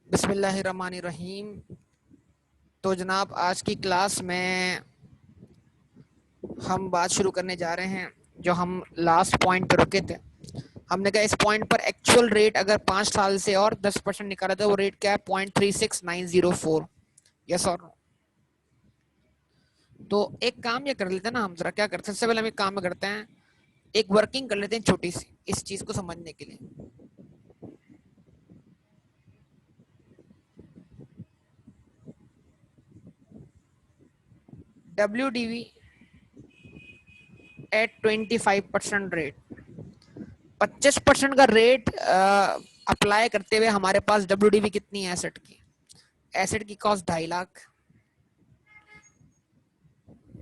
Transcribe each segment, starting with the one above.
बिस्मिल्लाहिर्रहमानिर्रहीम। तो जनाब आज की क्लास में हम बात शुरू करने जा रहे हैं जो हम लास्ट पॉइंट पे रुके थे। हमने कहा इस पॉइंट पर एक्चुअल रेट अगर 5 साल से और 10% निकाला था, वो रेट क्या है? 0.36904। यस और नो? तो एक काम ये कर लेते हैं ना, हम जरा क्या करते हैं, सबसे पहले हम एक काम करते हैं, एक वर्किंग कर लेते हैं छोटी सी इस चीज को समझने के लिए। WDV एट 25% रेट, 25% का रेट अप्लाई करते हुए हमारे पास WDV कितनी है एसेट की? एसेट की कॉस्ट 2.5 लाख,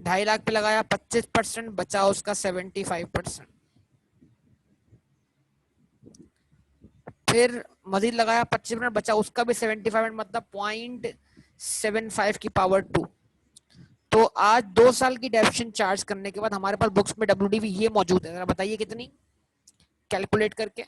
2.5 लाख पे लगाया 25%, बचा उसका 75%। फिर मजीद लगाया 25%, बचा उसका भी 75%, मतलब 0.75 की पावर 2। तो आज 2 साल की डेप्शन चार्ज करने के बाद हमारे पास बुक्स में WDV ये मौजूद है। जरा बताइए कितनी, कैलकुलेट करके।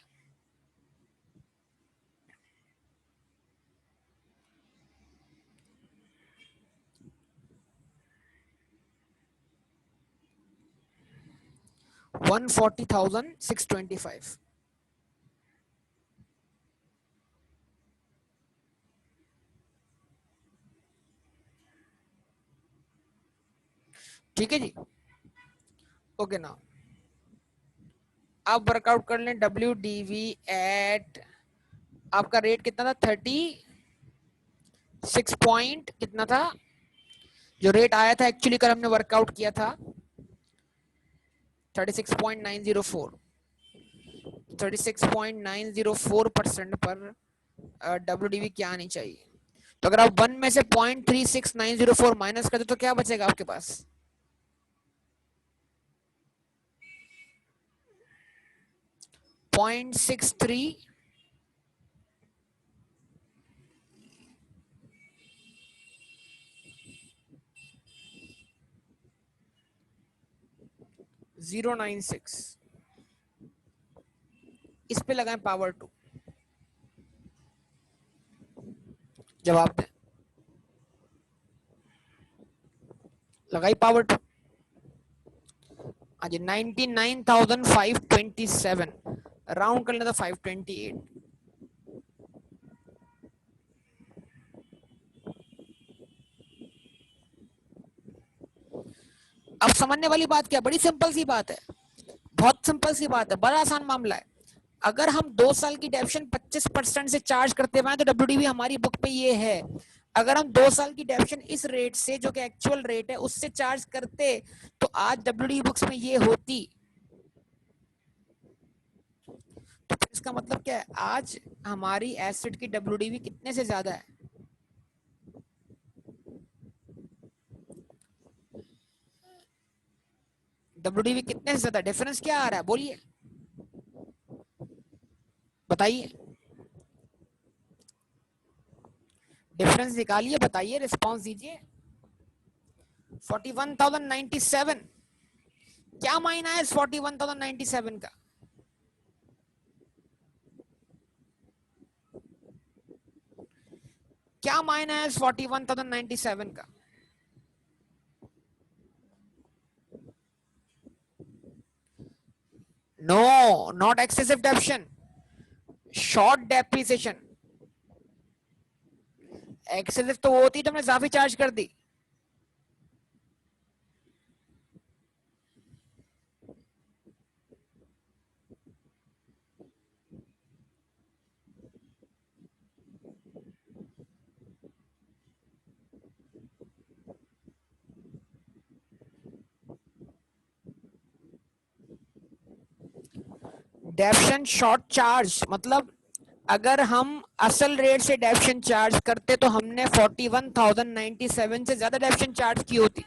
140,625। ठीक है जी, ओके ना। आप वर्कआउट कर लें WDV एट, आपका रेट कितना था? 36 पॉइंट कितना था जो रेट आया था एक्चुअली कल हमने वर्कआउट किया था? 36.904। 36.904% पर WDV क्या आनी चाहिए? तो अगर आप 1 में से 0.36904 माइनस कर दो तो क्या बचेगा आपके पास? 0.63 096। इस पे लगाएं पावर 2। जवाब दें, लगाई पावर 2। हाँ जी, 99,527, राउंड कर लेना 528। अब समझने वाली बात क्या, बड़ी सिंपल सी बात है, बहुत सिंपल सी बात है, बड़ा आसान मामला है। अगर हम 2 साल की डेप्शन 25% से चार्ज करते हुए तो WDV हमारी बुक पे ये है। अगर हम 2 साल की डेप्शन इस रेट से, जो कि एक्चुअल रेट है, उससे चार्ज करते तो आज WDV बुक्स में ये होती। तो इसका मतलब क्या है, आज हमारी एसेट की WDV कितने से ज्यादा है? WDV कितने से ज्यादा, डिफरेंस क्या आ रहा है, बोलिए, बताइए, डिफरेंस निकालिए, बताइए, रिस्पॉन्स दीजिए। 41,097। क्या मायना है इस 41,097 का? क्या मायना है इस 41,097 का? No, not excessive depreciation, short depreciation. Excessive तो वो होती है तुमने इजाफी चार्ज कर दी। डेप्शन शॉर्ट चार्ज मतलब अगर हम असल रेट से डेप्शन चार्ज करते तो हमने 41,097 से ज्यादा डेप्शन चार्ज की होती,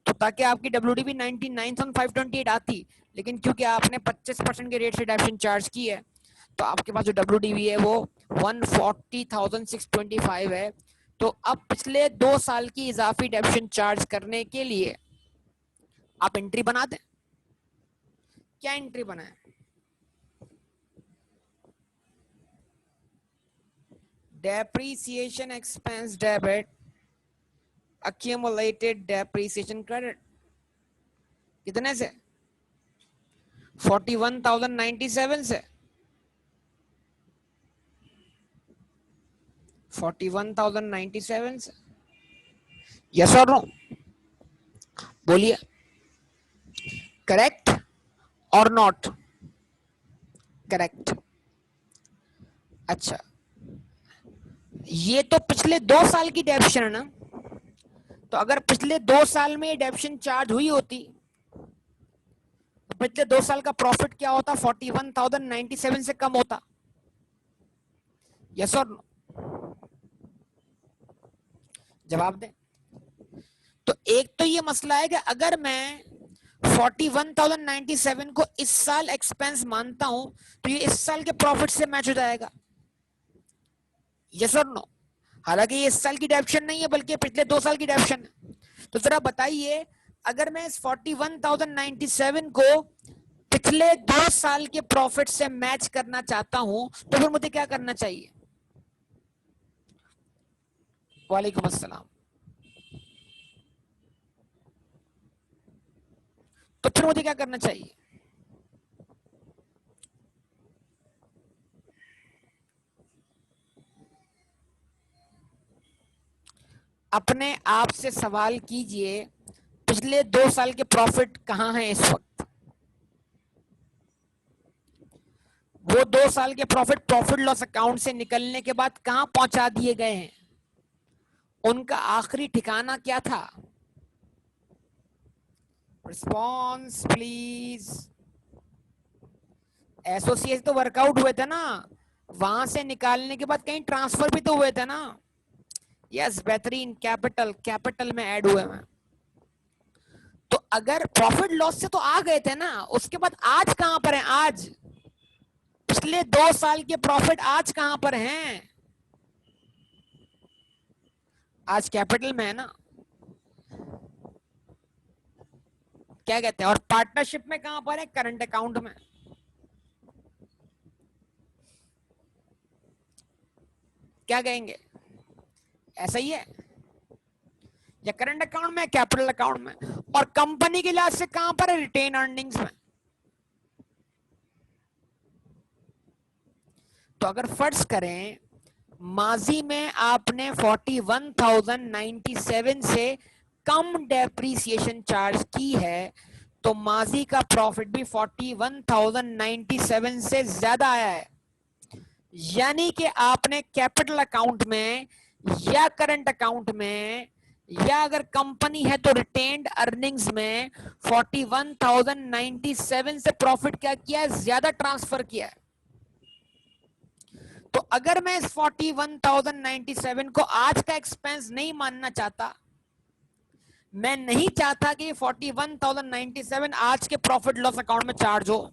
तो ताकि आपकी WDV 99,528 आती। लेकिन क्योंकि आपने 25% के रेट से डेप्शन चार्ज की है तो आपके पास जो WDV है वो 140,625 है। तो अब पिछले 2 साल की इजाफी डेप्शन चार्ज करने के लिए आप एंट्री बना दें। क्या एंट्री बनाए? Depreciation expense debit, accumulated depreciation credit कितने से? 41,097 से। 41,097 से। यस और नो? बोलिए, करेक्ट और नॉट? करेक्ट। अच्छा, ये तो पिछले 2 साल की डेप्शन है ना, तो अगर पिछले 2 साल में डेप्शन चार्ज हुई होती तो पिछले 2 साल का प्रॉफिट क्या होता? 41,097 से कम होता। यस और नो? जवाब दें। तो एक तो ये मसला है कि अगर मैं 41,097 को इस साल एक्सपेंस मानता हूं तो ये इस साल के प्रॉफिट से मैच हो जाएगा। यस और नो? हालांकि ये इस साल की डेप्शन नहीं है बल्कि पिछले 2 साल की डेप्शन है। तो जरा बताइए, अगर मैं इस 41,097 को पिछले 2 साल के प्रॉफिट से मैच करना चाहता हूं तो फिर मुझे क्या करना चाहिए? वालेकुम अस्सलाम। तो फिर मुझे क्या करना चाहिए? अपने आप से सवाल कीजिए, पिछले 2 साल के प्रॉफिट कहां हैं इस वक्त? वो 2 साल के प्रॉफिट लॉस अकाउंट से निकलने के बाद कहां पहुंचा दिए गए हैं? उनका आखिरी ठिकाना क्या था? Response please. एसोसिएट तो वर्कआउट हुए थे ना, वहां से निकालने के बाद कहीं ट्रांसफर भी तो हुए थे ना। यस, बेहतरीन। कैपिटल में ऐड हुए हैं। तो अगर प्रॉफिट लॉस से तो आ गए थे ना, उसके बाद आज कहां पर है? आज पिछले 2 साल के प्रॉफिट आज कहां पर हैं? आज कैपिटल में है ना। क्या कहते हैं? और पार्टनरशिप में कहां पर है? करंट अकाउंट में। क्या कहेंगे? ऐसा ही है या करंट अकाउंट में, कैपिटल अकाउंट में? और कंपनी के लिहाज से कहां पर है? रिटेन अर्निंग्स में। तो अगर फर्ज करें माजी में आपने 41,097 से कम डेप्रीसिएशन चार्ज की है तो माजी का प्रॉफिट भी 41,097 से ज्यादा आया है। यानी कि आपने कैपिटल अकाउंट में या करंट अकाउंट में या अगर कंपनी है तो रिटेन्ड अर्निंग्स में 41,097 से प्रॉफिट क्या किया है? ज्यादा ट्रांसफर किया है। तो अगर मैं इस 41,097 को आज का एक्सपेंस नहीं मानना चाहता, मैं नहीं चाहता कि 41,097 आज के प्रॉफिट लॉस अकाउंट में चार्ज हो,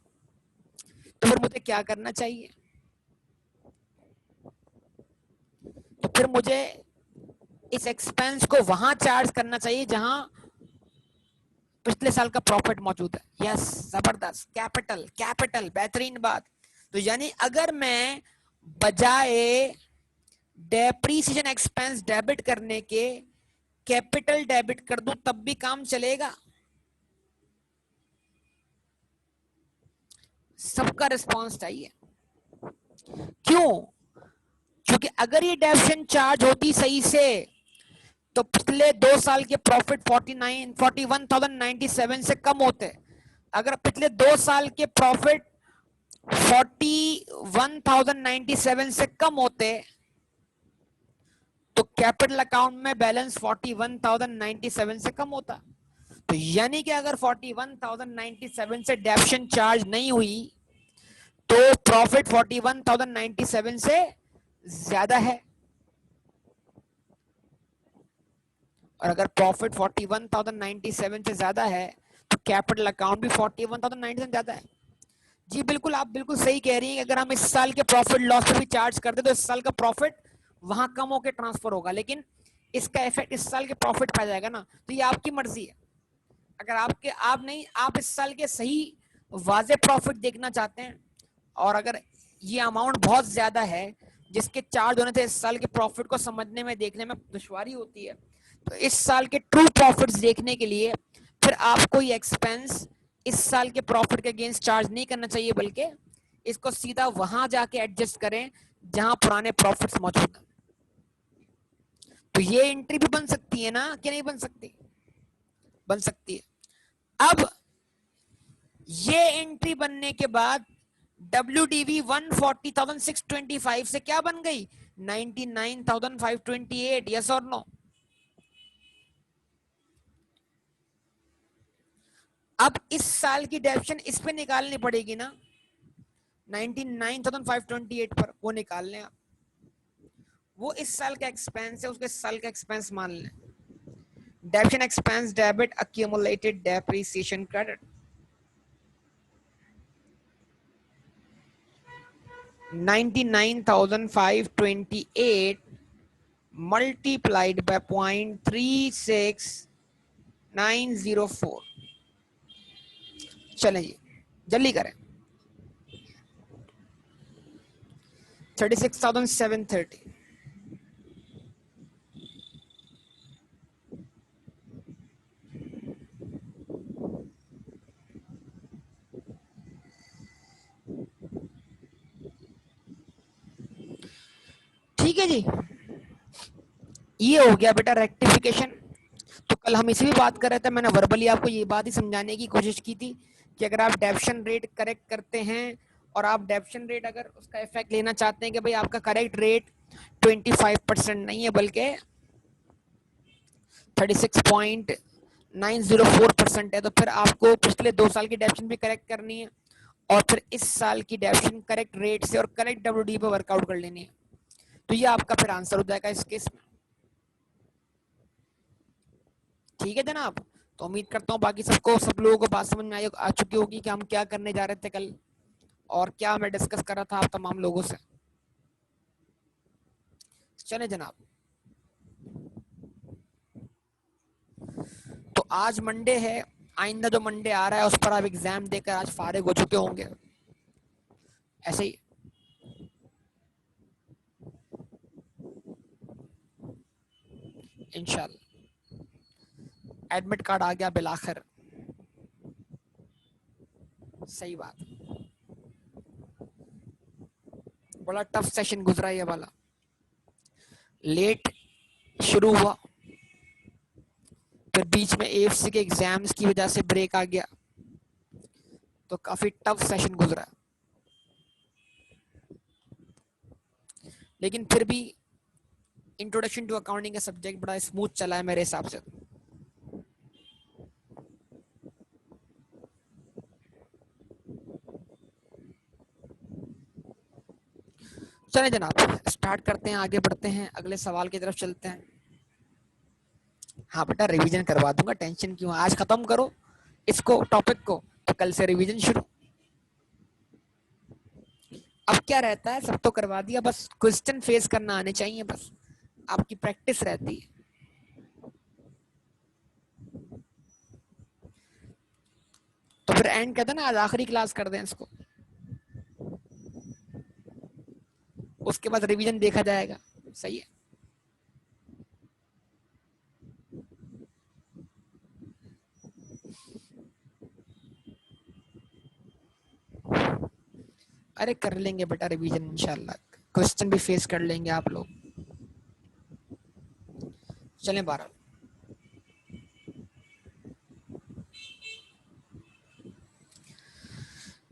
तो फिर मुझे क्या करना चाहिए? तो फिर मुझे इस एक्सपेंस को वहां चार्ज करना चाहिए जहां पिछले साल का प्रॉफिट मौजूद है। यस, जबरदस्त। कैपिटल, बेहतरीन बात। तो यानी अगर मैं बजाय डेप्रीसिएशन एक्सपेंस डेबिट करने के कैपिटल डेबिट कर दूं तब भी काम चलेगा? सबका रिस्पांस चाहिए। क्यों? क्योंकि अगर ये डेप्शन चार्ज होती सही से तो पिछले 2 साल के प्रॉफिट 41,097 से कम होते। अगर पिछले 2 साल के प्रॉफिट 41,097 से कम होते तो कैपिटल अकाउंट में बैलेंस 41,097 से कम होता। तो यानी कि अगर 41,097 से डेप्शन चार्ज नहीं हुई तो प्रॉफिट 41,097 से ज्यादा है, और अगर प्रॉफिट 41,097 से ज्यादा है तो कैपिटल अकाउंट भी 41,097 ज्यादा है। जी बिल्कुल, आप बिल्कुल सही कह रही हैं कि अगर हम इस साल के प्रॉफिट लॉस पे भी चार्ज करते तो इस साल का प्रॉफिट वहां कम होकर ट्रांसफर होगा, लेकिन इसका इफेक्ट इस साल के प्रॉफिट पे आ जाएगा ना। तो ये आपकी मर्जी है। अगर आप इस साल के सही वाजे प्रॉफिट देखना चाहते हैं और अगर ये अमाउंट बहुत ज्यादा है जिसके चार्ज होने से इस साल के प्रॉफिट को समझने में देखने में दुश्वारी होती है। तो इस साल के ट्रू प्रॉफिट्स देखने के लिए फिर आपको ये एक्सपेंस इस साल के प्रॉफिट के अगेंस्ट चार्ज नहीं करना चाहिए, बल्कि इसको सीधा वहां जाके एडजस्ट करें जहां पुराने प्रॉफिट्स मौजूद हैं। तो ये एंट्री भी बन सकती है ना, कि नहीं बन सकती? बन सकती है। अब ये एंट्री बनने के बाद WDV 140,625 से क्या बन गई? 99,528। यस और नो? अब इस साल की डेप्शन इस पे निकालनी पड़ेगी ना, 99,528 पर, वो निकाल लें आप। वो इस साल का एक्सपेंस है, उसके साल का एक्सपेंस मान लें। डेप्शन expense debit accumulated depreciation credit 99,528 multiplied by 0.36904। चलें जी, जल्दी करें। 36,730। ठीक है जी, ये हो गया बेटा रेक्टिफिकेशन। तो कल हम इसी भी बात कर रहे थे, मैंने वर्बली आपको ये बात ही समझाने की कोशिश की थी कि अगर आप डेप्शन रेट करेक्ट करते हैं और आप डेप्शन रेट अगर उसका इफेक्ट लेना चाहते हैं कि भाई आपका करेक्ट रेट 25% नहीं है बल्कि 36.904% है, तो फिर आपको पिछले 2 साल की डेप्शन भी करेक्ट करनी है और फिर इस साल की डेप्शन करेक्ट रेट से और करेक्ट WD पे वर्कआउट कर लेनी है। तो ये आपका फिर आंसर हो जाएगा इस केस में। ठीक है जनाब, तो उम्मीद करता हूँ बाकी सबको, सब लोगों को बात समझ में आ चुकी होगी कि हम क्या करने जा रहे थे कल और क्या मैं डिस्कस कर रहा था आप तमाम लोगों से। चले जनाब, तो आज मंडे है, आइंदा जो मंडे आ रहा है उस पर आप एग्जाम देकर आज फारिग हो चुके होंगे, ऐसे ही। इंशाल्लाह एडमिट कार्ड आ गया बिलाखिर, सही बात। बड़ा टफ सेशन गुजरा ये वाला, लेट शुरू हुआ, फिर बीच में AFC के एग्जाम्स की वजह से ब्रेक आ गया, तो काफी टफ सेशन गुजरा, लेकिन फिर भी इंट्रोडक्शन टू अकाउंटिंग का सब्जेक्ट बड़ा स्मूथ चला है मेरे हिसाब से। चले जनाब, स्टार्ट करते हैं, आगे बढ़ते हैं, अगले सवाल की तरफ चलते हैं। हाँ बेटा, रिवीजन करवा दूंगा, टेंशन क्यों, आज खत्म करो इसको टॉपिक को, तो कल से रिवीजन शुरू। अब क्या रहता है, सब तो करवा दिया, बस क्वेश्चन फेस करना आने चाहिए, बस आपकी प्रैक्टिस रहती है। तो फिर एंड कहते हैं ना, आज आखिरी क्लास कर दें इसको, उसके बाद रिवीजन देखा जाएगा, सही है। अरे कर लेंगे बेटा रिवीजन इंशाल्लाह, क्वेश्चन भी फेस कर लेंगे आप लोग। चलें 12।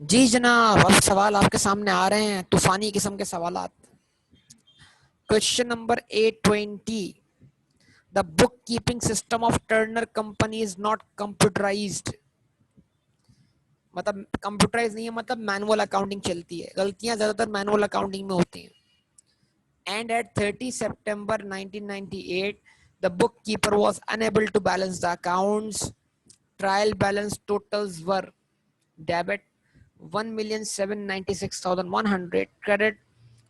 जी जनाब, अब सवाल आपके सामने आ रहे हैं, तूफानी किस्म के सवाल। Question number 820, the book keeping system of Turner company is not computerised. मतलब कंप्यूटराइज नहीं है, मतलब मैनुअल अकाउंटिंग चलती है, गलतियां ज्यादातर मैनुअल अकाउंटिंग में होती हैं। And at 30 September 1998, the bookkeeper was unable to balance the accounts. Trial balance totals were debit 1,796,100, credit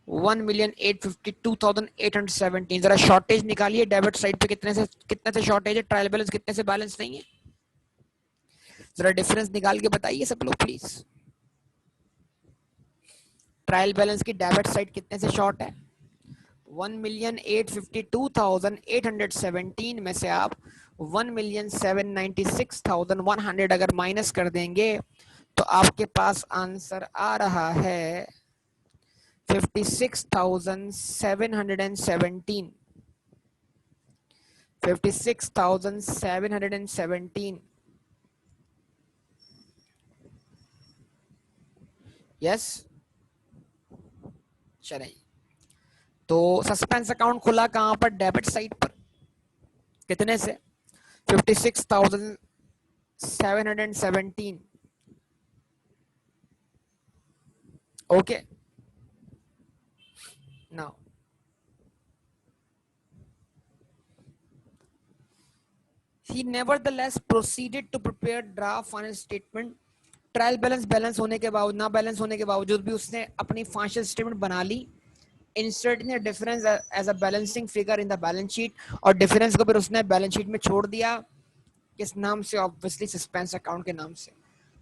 1,852,817। जरा शॉर्टेज निकालिए, डेबिट साइड पे कितने से शॉर्टेज है, ट्रायल बैलेंस कितने से बैलेंस नहीं है, जरा डिफरेंस निकाल के बताइए सब लोग प्लीज। ट्रायल बैलेंस की डेबिट साइड कितने से शॉर्ट है 1,852,817 में से आप 1,796,100 अगर माइनस कर देंगे तो आपके पास आंसर आ रहा है 56,717। 56,717। यस, चलिए। तो सस्पेंस अकाउंट खुला कहां पर? डेबिट साइड पर। कितने से? 56,717। Okay, now he nevertheless proceeded to prepare draft financial statement। Trial balance होने के बावजूद, ना बैलेंस होने के बावजूद भी उसने अपनी फाइनेंशियल स्टेटमेंट बना ली। Inserting the difference as a balancing figure in the balance sheet, और डिफरेंस को फिर उसने बैलेंस शीट में छोड़ दिया। किस नाम से? ऑब्वियसली सस्पेंस अकाउंट के नाम से।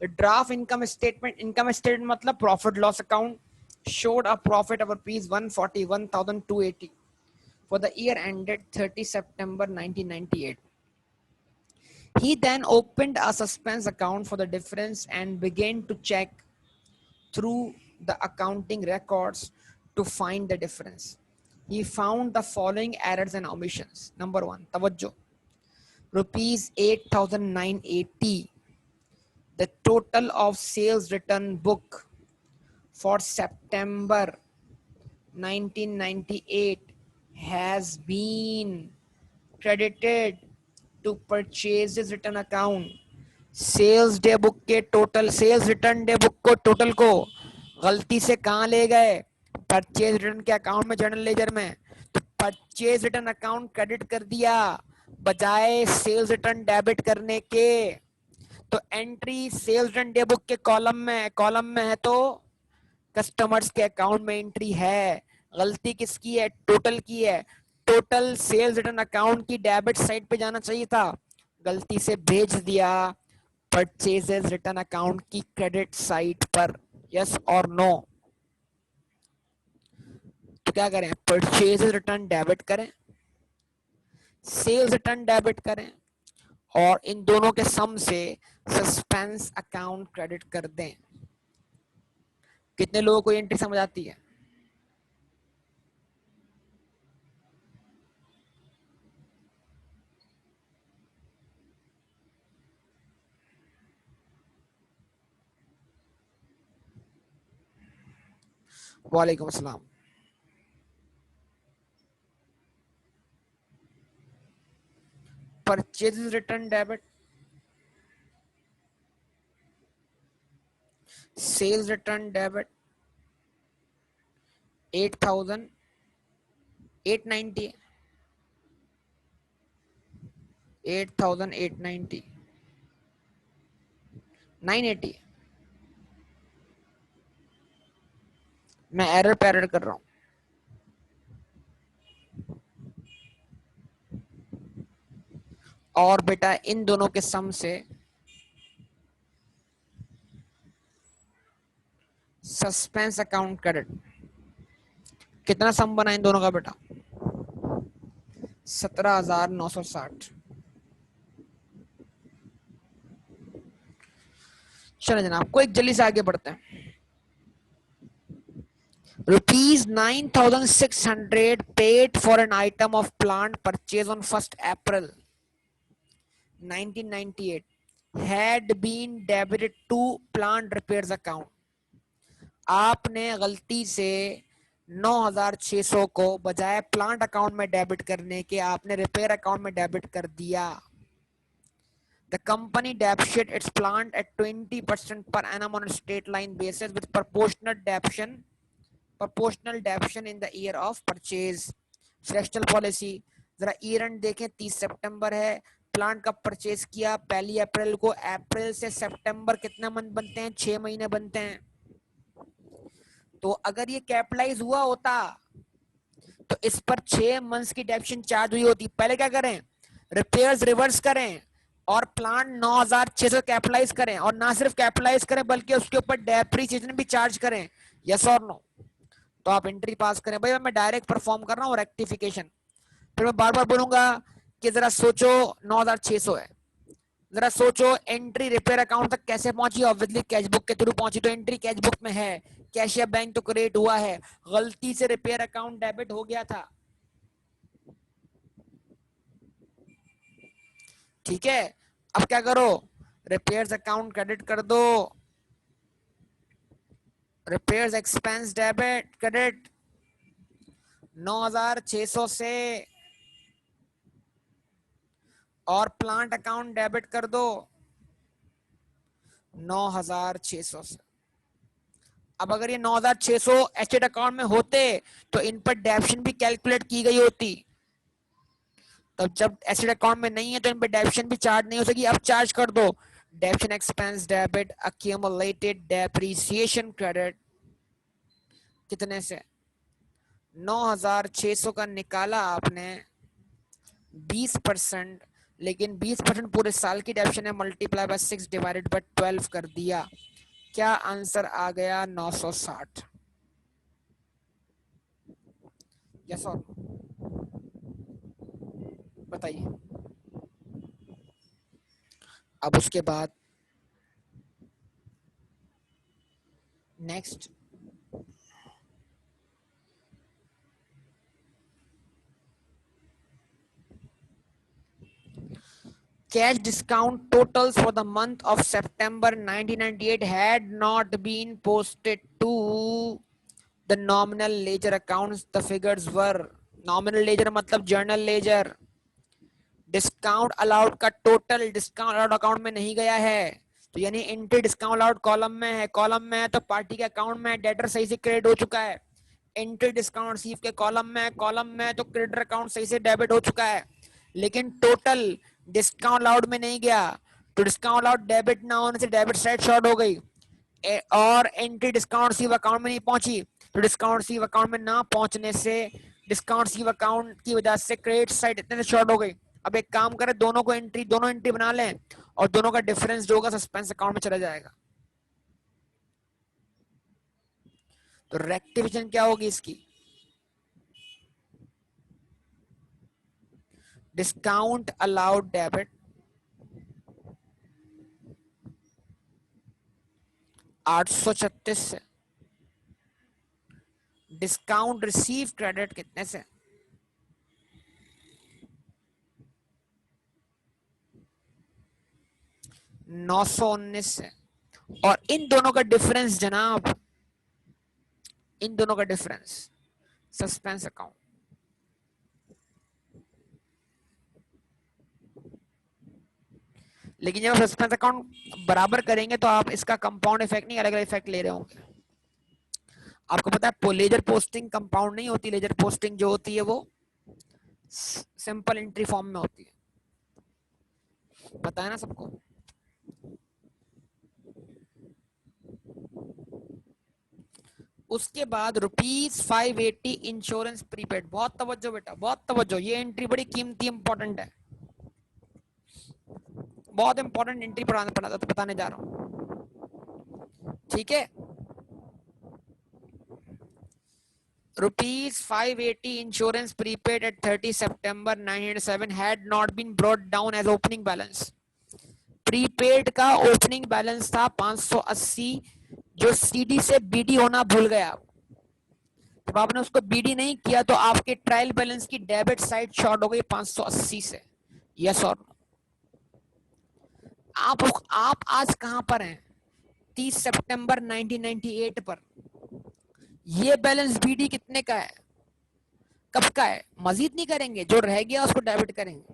ड्राफ्ट इनकम स्टेटमेंट मतलब profit loss account, showed a profit of rupees 141,280 for the year ended 30 September 1998. He then opened a suspense account for the difference and began to check through the accounting records to find the difference. He found the following errors and omissions. Number one, tawajjo, rupees 8,980. The total of sales return book for September 1998 has been credited to purchases return account। Sales day book के total, sales return day book को total को गलती से कहां ले गए? Purchase return के account में, जर्नल लेजर में। तो परचेज रिटर्न अकाउंट क्रेडिट कर दिया बजाय सेल्स रिटर्न डेबिट करने के। तो entry sales return day book के कॉलम में है तो कस्टमर्स के अकाउंट में एंट्री है। गलती किसकी है? टोटल की है। टोटल सेल्स रिटर्न अकाउंट की डेबिट साइड पे जाना चाहिए था, गलती से भेज दिया परचेजेस रिटर्न अकाउंट की क्रेडिट साइड पर। यस और नो? तो क्या करें? परचेजेस रिटर्न डेबिट करें, सेल्स रिटर्न डेबिट करें, और इन दोनों के सम से सस्पेंस अकाउंट क्रेडिट कर दें। कितने लोगों को एंट्री समझ आती है? वालेकुम अस्सलाम। Purchases return debit, sales return debit 8,890, 8,890, 980। मैं एरर पे एरर कर रहा हूं। और बेटा इन दोनों के सम से सस्पेंस अकाउंट क्रेडिट, कितना सम बना इन दोनों का बेटा? 17,960। चलो जनाब, को एक जल्दी से आगे बढ़ते हैं। Rupees 9,600 paid for an item of plant purchase on 1st April 1998 had been debited to plant repairs account। आपने गलती से 9,600 को बजाय प्लांट अकाउंट में डेबिट करने के आपने रिपेयर अकाउंट में डेबिट कर दिया। The company depreciated its plant at 20% per annum on a straight line basis with proportional depreciation in the year of purchase। Fractional policy, जरा ईयर एंड देखें, 30 सितंबर है, प्लांट का परचेज किया 1 अप्रैल को। अप्रैल से सितंबर कितना मंथ बनते हैं? 6 महीने बनते हैं। तो अगर ये कैपिटलाइज हुआ होता तो इस पर 6 मंथ्स की डेप्शन चार्ज हुई होती। पहले क्या करें? रिपेयर्स रिवर्स करें और प्लांट 9,600 कैपिटलाइज करें, और ना सिर्फ कैपिटलाइज करें बल्कि उसके ऊपर डेप्रिसिएशन भी चार्ज करें। यस और नो? तो आप एंट्री पास करें। भाई मैं डायरेक्ट परफॉर्म कर रहा हूँ रेक्टिफिकेशन, फिर मैं बार बार बोलूंगा कि जरा सोचो 9600 है, जरा सोचो एंट्री रिपेयर अकाउंट तक कैसे पहुंची, ऑब्वियसली कैश बुक के थ्रू पहुंची, तो एंट्री कैश बुक में है, कैशियर बैंक तो क्रिएट हुआ है, गलती से रिपेयर अकाउंट डेबिट हो गया था, ठीक है। अब क्या करो, रिपेयर्स अकाउंट क्रेडिट कर दो, रिपेयर्स एक्सपेंस डेबिट क्रेडिट 9600 से, और प्लांट अकाउंट डेबिट कर दो 9600 से। अब अगर ये 9600 एसेट अकाउंट में होते तो इन पर डेबिशन भी कैलकुलेट की गई होती, तब जब एसेट अकाउंट में नहीं है तो इन पर डेबिशन भी चार्ज नहीं हो सकी। अब चार्ज कर दो, depreciation expense debit accumulated depreciation credit कितने से, 9600 का निकाला आपने 20%, लेकिन 20% पूरे साल की डेबिशन है, मल्टीप्लाई बाय 6 डिवाइडेड बाय 12 कर दिया, क्या आंसर आ गया 960। यस और बताइए। अब उसके बाद next, cash discount totals for the month of September 1998 had not been posted to the nominal ledger accounts. The figures were, nominal ledger मतलब journal ledger, डिस्काउंट अलाउड का टोटल डिस्काउंट अलाउड अकाउंट में नहीं गया है, तो यानी entry discount allowed column में है, कॉलम में है तो पार्टी के अकाउंट में डेटर सही से क्रेडिट हो चुका है, एंट्री डिस्काउंट रिसीव के कॉलम में है, कॉलम में है तो क्रेडिटर अकाउंट सही से डेबिट हो चुका है, लेकिन टोटल डिस्काउंट अलाउड में नहीं गया, तो डिस्काउंट अलाउड डेबिट ना होने से डेबिट साइड शॉर्ट हो गई, और एंट्री डिस्काउंट रिसीव अकाउंट में नहीं पहुंची, तो डिस्काउंट रिसीव अकाउंट में ना पहुंचने से डिस्काउंट रिसीव अकाउंट की वजह से क्रेडिट साइड इतने से शॉर्ट हो गई। अब एक काम करें, दोनों को एंट्री, दोनों एंट्री बना लें और दोनों का डिफरेंस जो होगा सस्पेंस अकाउंट में चला जाएगा। तो रेक्टिफिकेशन क्या होगी इसकी, डिस्काउंट अलाउड डेबिट 836 से, डिस्काउंट रिसीव क्रेडिट कितने से, 919 से, और इन दोनों का डिफरेंस जनाब, इन दोनों का डिफरेंस सस्पेंस अकाउंट। लेकिन जब सस्पेंस अकाउंट बराबर करेंगे तो आप इसका कंपाउंड इफेक्ट नहीं, अलग अलग इफेक्ट ले रहे होंगे। आपको पता है लेजर पोस्टिंग कंपाउंड नहीं होती, लेजर पोस्टिंग जो होती है वो सिंपल एंट्री फॉर्म में होती है, पता है ना सबको। उसके बाद ₹580 इंश्योरेंस प्रीपेड, बहुत तवज्जो बेटा, बहुत तवज्जो, ये एंट्री बड़ी कीमती इंपॉर्टेंट है, बहुत इंपॉर्टेंट एंट्री बताने जा रहा हूं, ठीक है। ₹580 insurance prepaid at 30 September 1997 had not been brought down as opening balance. Prepaid का ओपनिंग बैलेंस था 580, जो सीडी से बीडी होना भूल गया, जब आपने उसको बीडी नहीं किया तो आपके ट्रायल बैलेंस की डेबिट साइड शॉर्ट हो गई 580 से। यस और आप आज कहां पर हैं, 30 सितंबर 1998 पर। ये बैलेंस बीडी कितने का है, कब का है, मजीद नहीं करेंगे, जो रह गया उसको डेबिट करेंगे।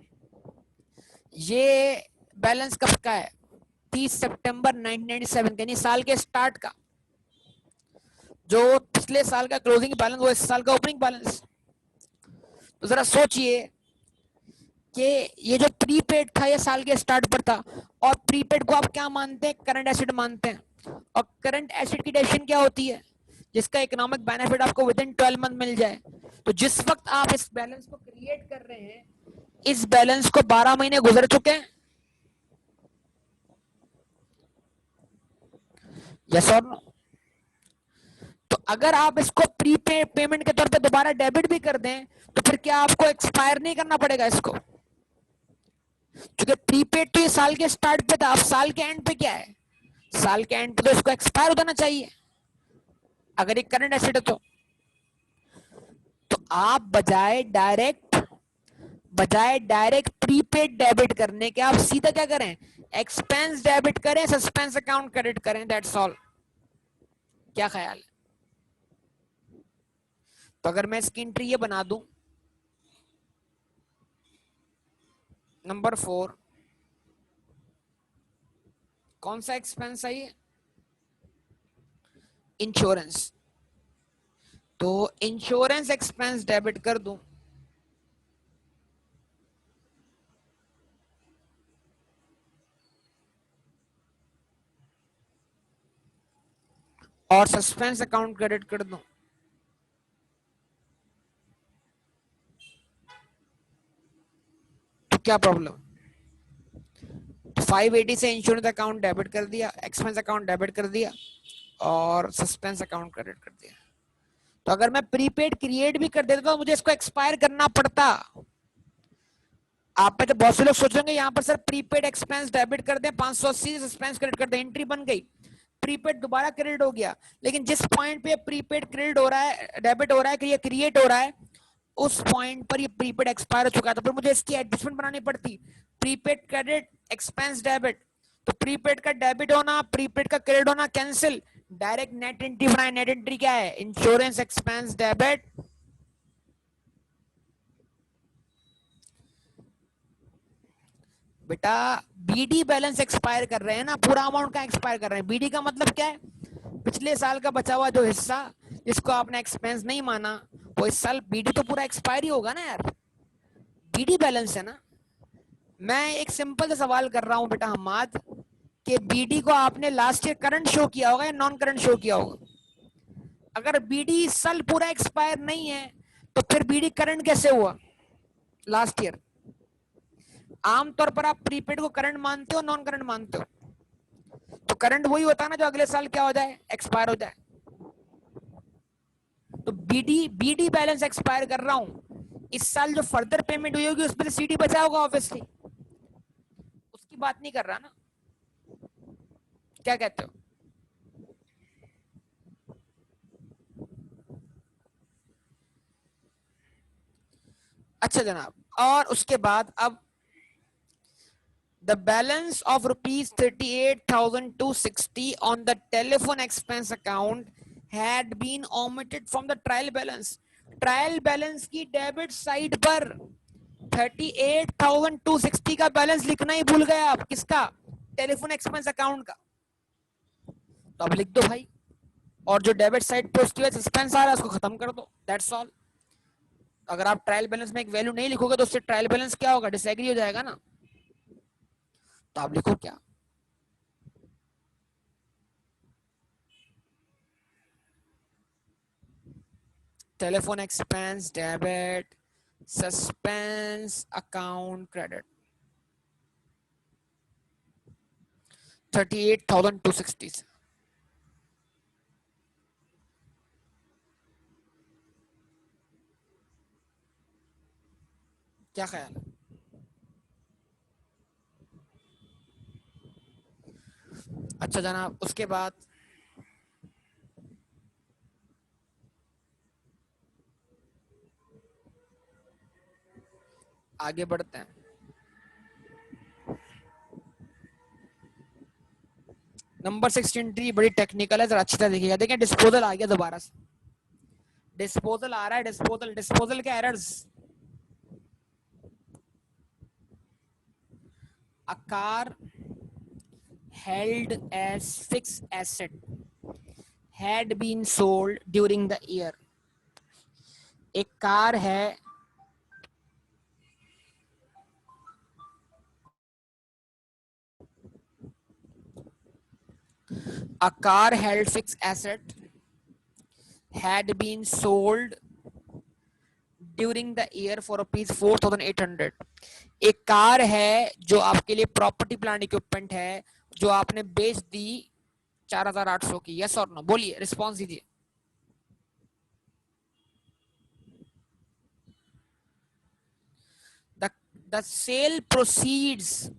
ये बैलेंस कब का है, 30 सितंबर 1997 यानी साल के स्टार्ट का, जो पिछले साल का क्लोजिंग बैलेंस वो इस साल का ओपनिंग बैलेंस। तो जरा सोचिए कि ये जो प्रीपेड था ये साल के स्टार्ट पर था, और प्रीपेड को आप क्या मानते हैं, करंट एसेट मानते हैं, और करंट एसेट की डेफिनेशन क्या होती है, जिसका इकोनॉमिक बेनिफिट आपको विद इन 12 मंथ मिल जाए। तो जिस वक्त आप इस बैलेंस को क्रिएट कर रहे हैं, इस बैलेंस को 12 महीने गुजर चुके हैं, यस और नो। तो अगर आप इसको प्री पेमेंट के तौर पे दोबारा डेबिट भी कर दें तो फिर क्या आपको एक्सपायर नहीं करना पड़ेगा इसको? क्योंकि प्रीपेड तो ये साल के स्टार्ट पे था, अब साल के एंड पे क्या है, साल के एंड पे तो इसको एक्सपायर हो जाना चाहिए अगर एक करंट एसेट है तो आप बजाय डायरेक्ट प्रीपेड डेबिट करने के आप सीधा क्या करें, एक्सपेंस डेबिट करें, सस्पेंस अकाउंट क्रेडिट करें, दैट्स ऑल। क्या ख्याल है? तो अगर मैं इसकी एंट्री ये बना दूं, नंबर 4, कौन सा एक्सपेंस है ये? इंश्योरेंस। तो इंश्योरेंस एक्सपेंस डेबिट कर दूं, और सस्पेंस अकाउंट क्रेडिट कर दूं, तो क्या प्रॉब्लम? 580 से इंश्योरेंस अकाउंट डेबिट कर दिया, एक्सपेंस अकाउंट डेबिट कर दिया और सस्पेंस अकाउंट क्रेडिट कर दिया। तो अगर मैं प्रीपेड क्रिएट भी कर देता तो मुझे इसको एक्सपायर करना पड़ता। आप में तो बहुत से लोग सोचेंगे यहाँ पर सर प्रीपेड एक्सपेंस डेबिट कर दें, 580 सस्पेंस क्रेडिट कर दें, एंट्री बन गई, प्रीपेड दोबारा क्रेडिट हो गया। लेकिन जिस पॉइंट पे प्रीपेड क्रेडिट हो रहा है, डेबिट हो रहा है, कि ये क्रिएट हो रहा है, उस पॉइंट पर ये प्रीपेड एक्सपायर हो चुका था, फिर मुझे इसकी एडजस्टमेंट बनानी पड़ती, प्रीपेड क्रेडिट एक्सपेंस डेबिट। तो प्रीपेड का डेबिट होना, प्रीपेड का क्रेडिट होना कैंसिल, डायरेक्ट नेट एंट्री बनाए। नेट एंट्री क्या है? इंश्योरेंस एक्सपेंस डेबिट बेटा। बीडी बैलेंस एक्सपायर कर रहे हैं ना, पूरा अमाउंट का एक्सपायर कर रहे हैं। बीडी का मतलब क्या है? पिछले साल का बचा हुआ जो हिस्सा जिसको आपने एक्सपेंस नहीं माना, वो इस साल बीडी तो पूरा एक्सपायर ही होगा ना यार, बीडी बैलेंस है ना। मैं एक सिंपल सा सवाल कर रहा हूं बेटा हमाद, कि बीडी को आपने लास्ट ईयर करंट शो किया होगा या नॉन करंट शो किया होगा? अगर बीडी इस साल पूरा एक्सपायर नहीं है तो फिर बीडी करंट कैसे हुआ लास्ट ईयर? आमतौर पर आप प्रीपेड को करंट मानते हो, नॉन करंट मानते हो? तो करंट वही होता है ना जो अगले साल क्या हो जाए, एक्सपायर हो जाए। तो बीडी बैलेंस एक्सपायर कर रहा हूं, इस साल जो फर्दर पेमेंट हुई होगी उसमें सीडी बचा होगा ऑब्वियसली, उसकी बात नहीं कर रहा ना। क्या कहते हो? अच्छा जनाब, और उसके बाद अब the balance of rupees 38,260 on the telephone expense account had been omitted from the trial balance। Trial balance की डेबिट साइड पर 38,260 का बैलेंस लिखना ही भूल गए आप। किसका? टेलीफोन एक्सपेंस अकाउंट का। तो अब लिख दो भाई, और जो डेबिट साइड पे उसकी वजह सस्पेंस आ रहा है उसको खत्म कर दो, दैट्स ऑल। अगर आप ट्रायल बैलेंस में एक वैल्यू नहीं लिखोगे तो उससे ट्रायल बैलेंस क्या होगा, डिसएग्री हो जाएगा ना। तो आप लिखो क्या? Telephone expense debit, suspense account credit, 38,260। क्या ख्याल है? अच्छा जनाब, उसके बाद आगे बढ़ते हैं। नंबर 6 एंट्री बड़ी टेक्निकल है, जरा अच्छी तरह देखिएगा। देखें डिस्पोजल आ गया दोबारा से, डिस्पोजल आ रहा है, डिस्पोजल। डिस्पोजल के errors, a car held as fixed asset had been sold during the year। एक कार है a car held fixed asset had been sold during the year for rupees 4,800। एक car है जो आपके लिए प्रॉपर्टी प्लांट इक्विपमेंट है, जो आपने बेच दी 4,800 की। यस और नो बोलिए, रिस्पॉन्स दीजिए। the sale proceeds,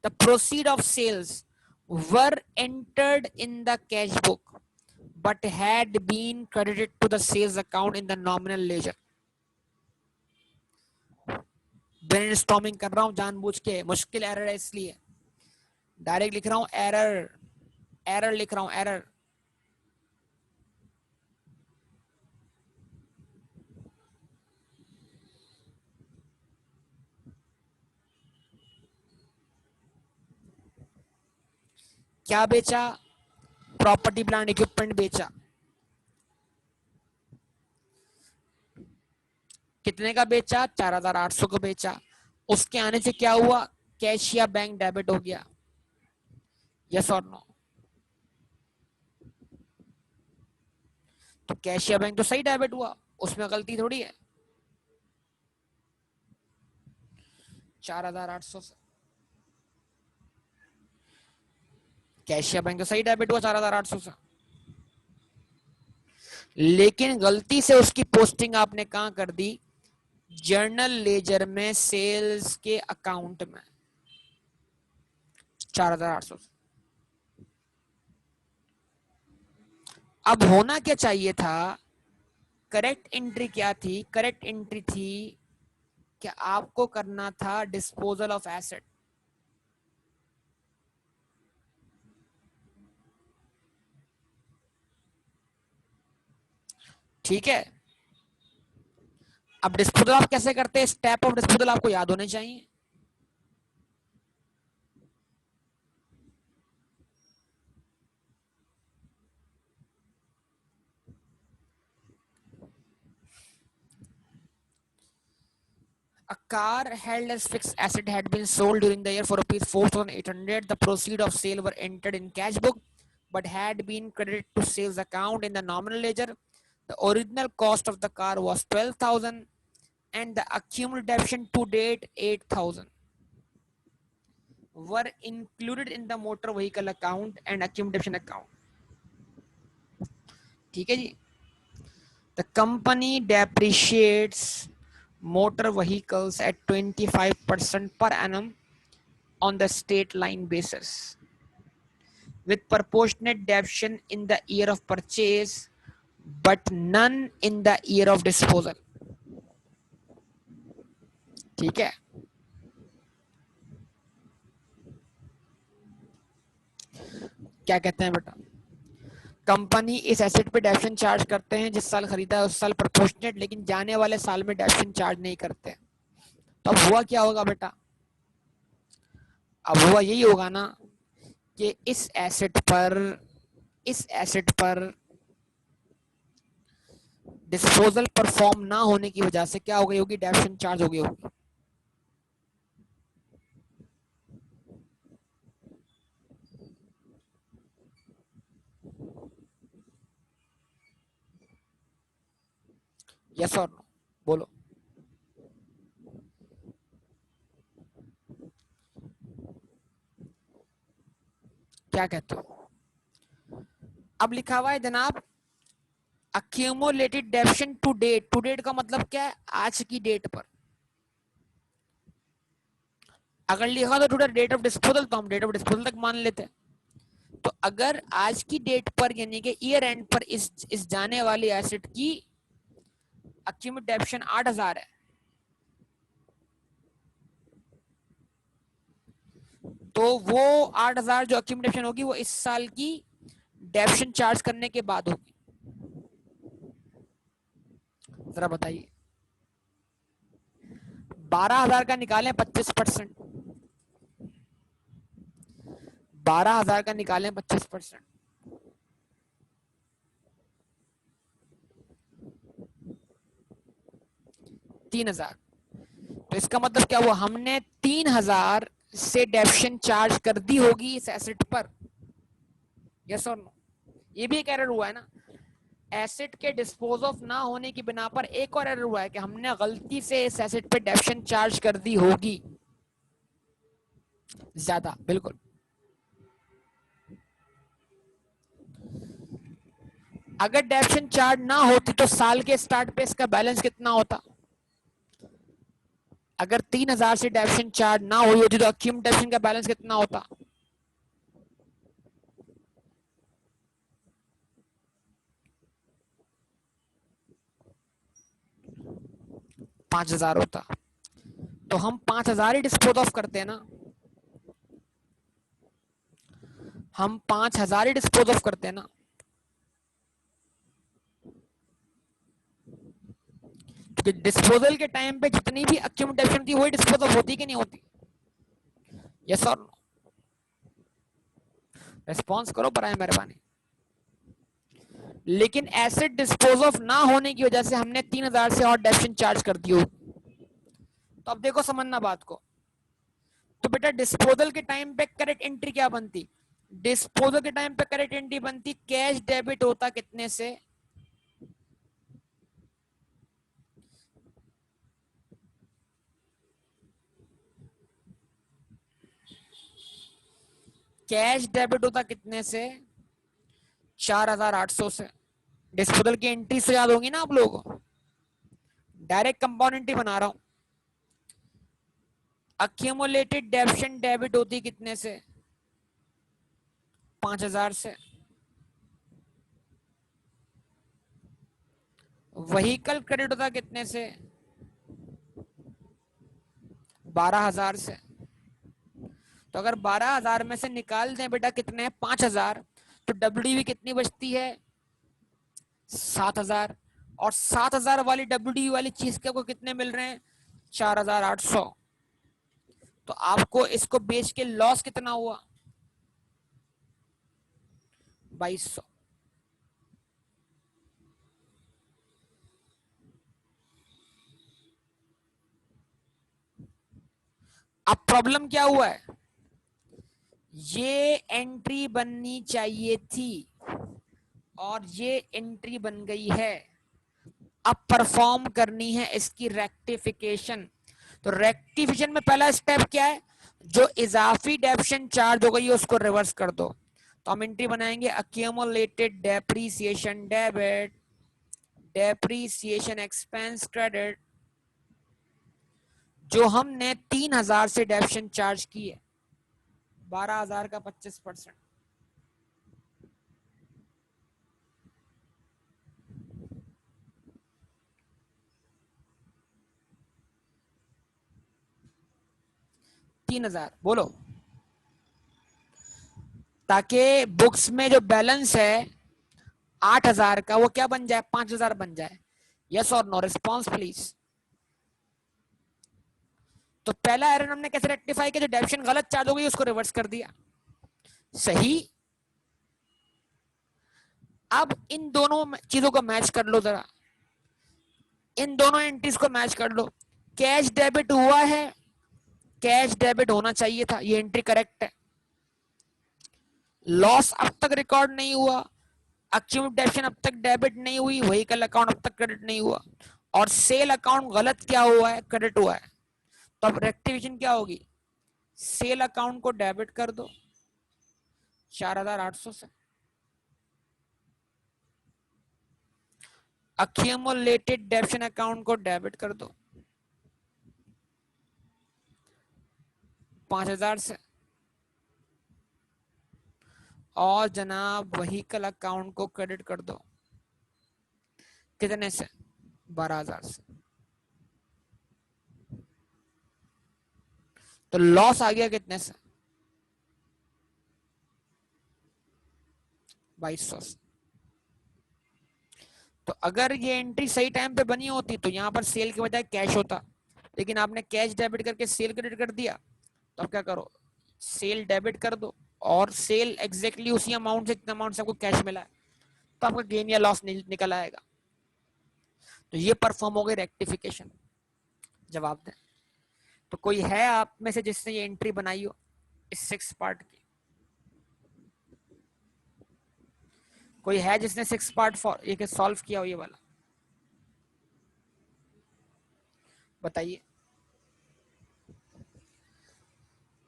the proceed of sales were entered in the cash book but had been credited to the sales account in the nominal ledger. Brainstorming कर रहा हूं जानबूझ के, मुश्किल एरर है इसलिए डायरेक्ट लिख रहा हूं एरर, एरर लिख रहा हूं एरर। क्या बेचा? प्रॉपर्टी प्लांट इक्विपमेंट बेचा। कितने का बेचा? 4,800 को बेचा। उसके आने से क्या हुआ? कैश या बैंक डेबिट हो गया, यस और नो? तो कैश या बैंक तो सही डेबिट हुआ, उसमें गलती थोड़ी है। 4,800 से कैश या बैंक तो सही डेबिट हुआ 4,800 से, लेकिन गलती से उसकी पोस्टिंग आपने कहां कर दी? जर्नल लेजर में सेल्स के अकाउंट में 4,800 से। अब होना क्या चाहिए था? करेक्ट एंट्री क्या थी? करेक्ट एंट्री थी कि आपको करना था डिस्पोजल ऑफ एसेट। ठीक है, अब डिस्पोजल आप कैसे करते हैं? स्टेप ऑफ डिस्पोजल आपको याद होने चाहिए। A car held as fixed asset had been sold during the year for rupees 4,800. The proceeds of sale were entered in cash book but had been credited to sales account in the nominal ledger. The original cost of the car was 12,000 and the accumulation to date 8,000 were included in the motor vehicle account and accumulation account. ठीक है जी? The company depreciates motor vehicles at 25% per annum on the state line basis with proportionate deduction in the year of purchase but none in the year of disposal. ठीक है, क्या कहते हैं बेटा? Company इस asset पे डेप्शन चार्ज करते हैं, जिस साल खरीदा है उस साल प्रोपोर्शनेट, लेकिन जाने वाले साल में डेप्शन चार्ज नहीं करते। तो अब हुआ क्या होगा बेटा? अब हुआ यही होगा ना कि इस एसेट पर डिस्पोजल परफॉर्म ना होने की वजह से क्या हो गई होगी? डेप्शन चार्ज हो गई होगी। यस और नो? बोलो। क्या कहते हो? अब लिखा हुआ है जनाब accumulated depreciation to date. To date का मतलब क्या है? आज की डेट पर। अगर लिखा तो टू डेट ऑफ डिस्पोजल तो हम डेट ऑफ डिस्पोजल तक मान लेते हैं। तो अगर आज की डेट पर यानी कि ईयर एंड पर इस जाने वाली एसेट की अक्यूमुलेटेड डेप्शन 8,000 है, तो वो 8,000 जो अक्यूमुलेशन होगी वो इस साल की डेप्शन चार्ज करने के बाद होगी। जरा बताइए, 12,000 का निकालें 25%, 12,000 का निकालें 25%, 3,000। तो इसका मतलब क्या हुआ? हमने 3,000 से डेप्शन चार्ज कर दी होगी इस एसेट पर, यस और नो? ये भी एक एरर हुआ है ना, एसेट के डिस्पोज ऑफ ना होने की बिना पर एक और एरर हुआ है कि हमने गलती से इस एसेट पे डेप्शन चार्ज कर दी होगी ज्यादा। बिल्कुल, अगर डेप्शन चार्ज ना होती तो साल के स्टार्ट पे इसका बैलेंस कितना होता? अगर 3000 से डेबिशन चार्ज ना हुई होती तो अक्यूमुलेशन का बैलेंस कितना होता? पांच हजार होता। तो हम 5000 ही डिस्पोज ऑफ करते हैं ना, हम 5000 ही डिस्पोज ऑफ करते हैं ना। क्योंकि डिस्पोजल के टाइम पे जितनी भी अक्यूमुलेशन थी वही डिस्पोज ऑफ होती कि नहीं होती? यस और नो? रिस्पॉन्स करो बराए मेहरबानी। लेकिन एसिड डिस्पोज ऑफ ना होने की वजह से हमने 3000 से और डेबिशन चार्ज कर दी हो। तो अब देखो समझना बात को। तो बेटा डिस्पोजल के टाइम पे करेक्ट एंट्री क्या बनती? डिस्पोजल के टाइम पे करेक्ट एंट्री बनती कैश डेबिट होता कितने से? कैश डेबिट होता कितने से? 4800 से। डिस्पोजल की एंट्री से याद होगी ना आप लोगों को, डायरेक्ट कंपोनेंट ही बना रहा हूं। अक्यूमुलेटेड डेबिशन डेबिट होती कितने से? 5000 से। व्हीकल क्रेडिट होता कितने से? 12000 से। तो अगर 12000 में से निकाल दें बेटा कितने? 5000, तो डब्ल्यूडीवी कितनी बचती है? 7000। और 7000 वाली डब्ल्यूडीवी वाली चीज के आपको कितने मिल रहे हैं? 4800। तो आपको इसको बेच के लॉस कितना हुआ? 2200। अब प्रॉब्लम क्या हुआ है? ये एंट्री बननी चाहिए थी और ये एंट्री बन गई है। अब परफॉर्म करनी है इसकी रेक्टिफिकेशन। तो रेक्टिफिकेशन में पहला स्टेप क्या है? जो इजाफी डेबिशन चार्ज हो गई है उसको रिवर्स कर दो। तो हम एंट्री बनाएंगे accumulated depreciation debit, depreciation expense credit, जो हमने 3000 से डेबिशन चार्ज की है, 12000 का 25%। तीन हजार बोलो, ताकि बुक्स में जो बैलेंस है 8000 का वो क्या बन जाए? 5000 बन जाए। यस और नो? Response please. तो पहला एरर हमने कैसे रेक्टिफाई किया? जो डेबिशन गलत चार्ज हो गई उसको रिवर्स कर दिया। सही। अब इन दोनों चीजों को मैच कर लो जरा, इन दोनों एंट्रीज को मैच कर लो। कैश डेबिट हुआ है, कैश डेबिट होना चाहिए था, ये एंट्री करेक्ट है। लॉस अब तक रिकॉर्ड नहीं हुआ, अक्यूमुलेशन अब तक डेबिट नहीं हुई, व्हीकल अकाउंट अब तक क्रेडिट नहीं हुआ, और सेल अकाउंट गलत क्या हुआ है? क्रेडिट हुआ है। तो अब रेक्टिफिकेशन क्या होगी? सेल अकाउंट को डेबिट कर दो 4800 से, अक्यूमुलेटेड डेबिशन अकाउंट को डेबिट कर दो 5000 से, और जनाब व्हीकल अकाउंट को क्रेडिट कर दो कितने से? 12000 से। तो लॉस आ गया कितने से? 2200 से। तो अगर ये एंट्री सही टाइम पे बनी होती तो यहां पर सेल के बजाय कैश होता, लेकिन आपने कैश डेबिट करके सेल क्रेडिट कर दिया। तो अब क्या करो? सेल डेबिट कर दो, और सेल एग्जैक्टली उसी अमाउंट से, जितना अमाउंट से आपको कैश मिला है, तो आपका गेन या लॉस निकल आएगा। तो ये परफॉर्म हो गई रेक्टिफिकेशन। जवाब दें। तो कोई है आप में से जिसने ये एंट्री बनाई हो इस 6 पार्ट की? कोई है जिसने 6 पार्ट ये सॉल्व किया हो ये वाला? बताइए।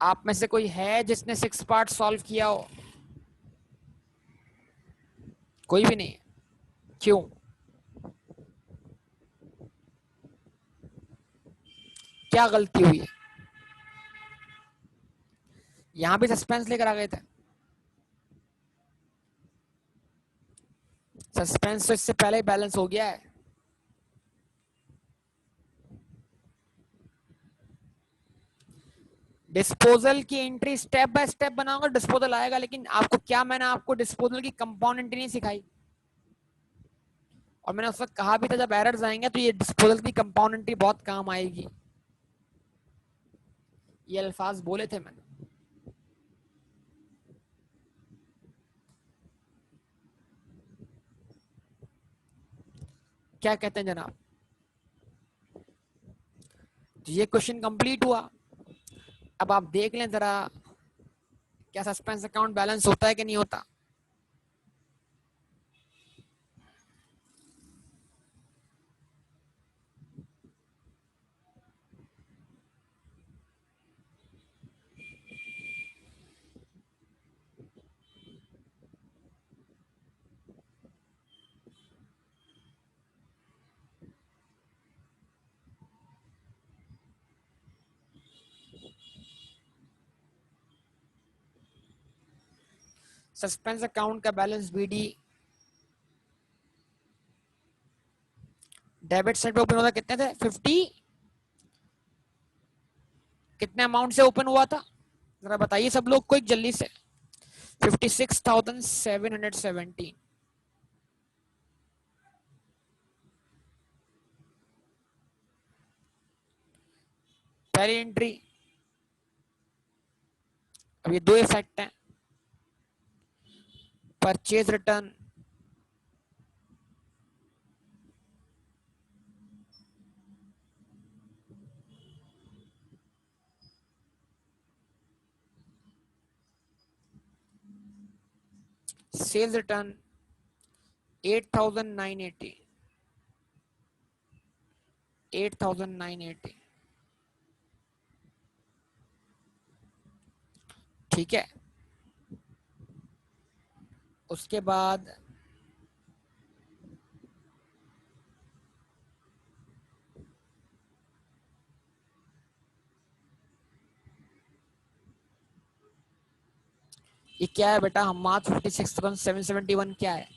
आप में से कोई है जिसने 6 पार्ट सॉल्व किया हो? कोई भी नहीं? क्यों? क्या गलती हुई है? यहां भी सस्पेंस लेकर आ गए थे। सस्पेंस तो इससे पहले ही बैलेंस हो गया है। डिस्पोजल की एंट्री स्टेप बाय स्टेप बनाऊंगा, डिस्पोजल आएगा, लेकिन आपको क्या, मैंने आपको डिस्पोजल की कंपाउंड एंट्री नहीं सिखाई। और मैंने उस वक्त कहा भी था जब एरर्स आएंगे तो ये डिस्पोजल की कंपाउंड एंट्री बहुत काम आएगी। ये अल्फाज बोले थे मैंने। क्या कहते हैं जनाब? तो ये क्वेश्चन कंप्लीट हुआ। अब आप देख लें जरा, क्या सस्पेंस अकाउंट बैलेंस होता है कि नहीं होता। सस्पेंस अकाउंट का बैलेंस बीडी डेबिट साइड पे ओपन होता कितने थे? 50, कितने अमाउंट से ओपन हुआ था जरा बताइए सब लोग को एक जल्दी से। 56,717। पहली एंट्री। अब ये दो इफेक्ट हैं, परचेज रिटर्न सेल्स रिटर्न 8,980, 8,980। ठीक है। उसके बाद ये क्या है बेटा? हम मार्च 56,771 क्या है?